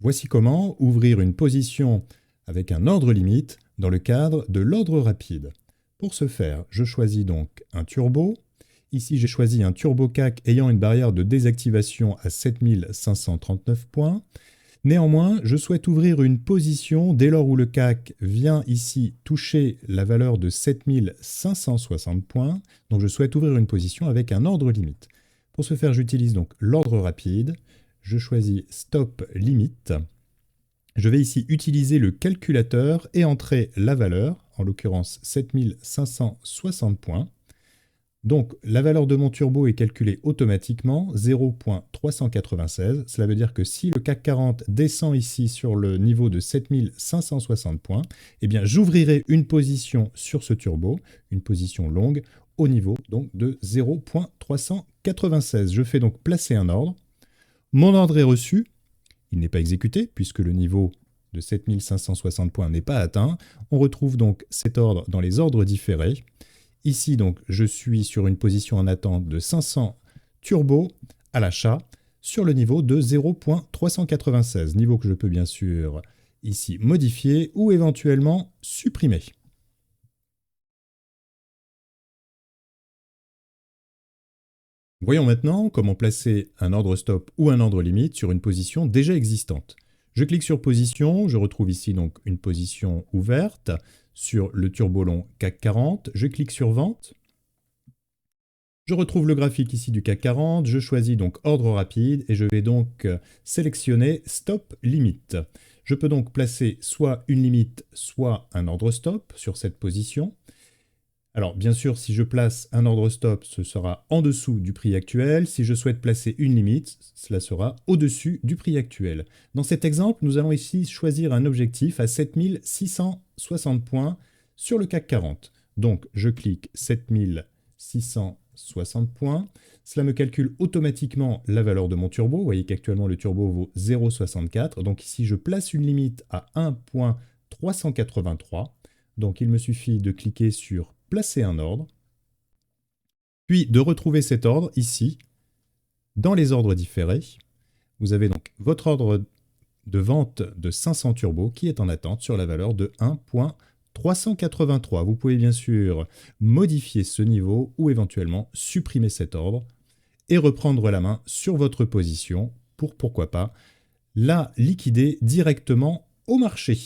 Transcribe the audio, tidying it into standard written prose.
Voici comment ouvrir une position avec un ordre limite dans le cadre de l'ordre rapide. Pour ce faire, je choisis donc un turbo. Ici, j'ai choisi un turbo CAC ayant une barrière de désactivation à 7539 points. Néanmoins, je souhaite ouvrir une position dès lors où le CAC vient ici toucher la valeur de 7560 points. Donc je souhaite ouvrir une position avec un ordre limite. Pour ce faire, j'utilise donc l'ordre rapide. Je choisis Stop Limit. Je vais ici utiliser le calculateur et entrer la valeur, en l'occurrence 7560 points. Donc la valeur de mon turbo est calculée automatiquement, 0.396. Cela veut dire que si le CAC 40 descend ici sur le niveau de 7560 points, eh bien j'ouvrirai une position sur ce turbo, une position longue, au niveau donc de 0.396. Je fais donc placer un ordre. Mon ordre est reçu. Il n'est pas exécuté puisque le niveau de 7560 points n'est pas atteint. On retrouve donc cet ordre dans les ordres différés. Ici, donc, je suis sur une position en attente de 500 turbo à l'achat sur le niveau de 0.396, niveau que je peux bien sûr ici modifier ou éventuellement supprimer. Voyons maintenant comment placer un ordre stop ou un ordre limite sur une position déjà existante. Je clique sur position, je retrouve ici donc une position ouverte sur le turbo long CAC 40, je clique sur vente. Je retrouve le graphique ici du CAC 40, je choisis donc ordre rapide et je vais donc sélectionner stop limite. Je peux donc placer soit une limite, soit un ordre stop sur cette position. Alors bien sûr, si je place un ordre stop, ce sera en dessous du prix actuel. Si je souhaite placer une limite, cela sera au-dessus du prix actuel. Dans cet exemple, nous allons ici choisir un objectif à 7660 points sur le CAC 40. Donc je clique 7660 points. Cela me calcule automatiquement la valeur de mon turbo. Vous voyez qu'actuellement le turbo vaut 0,64. Donc ici je place une limite à 1.383. Donc il me suffit de cliquer sur placer un ordre, puis de retrouver cet ordre ici, dans les ordres différés. Vous avez donc votre ordre de vente de 500 turbos qui est en attente sur la valeur de 1.383. Vous pouvez bien sûr modifier ce niveau ou éventuellement supprimer cet ordre et reprendre la main sur votre position pour, pourquoi pas, la liquider directement au marché.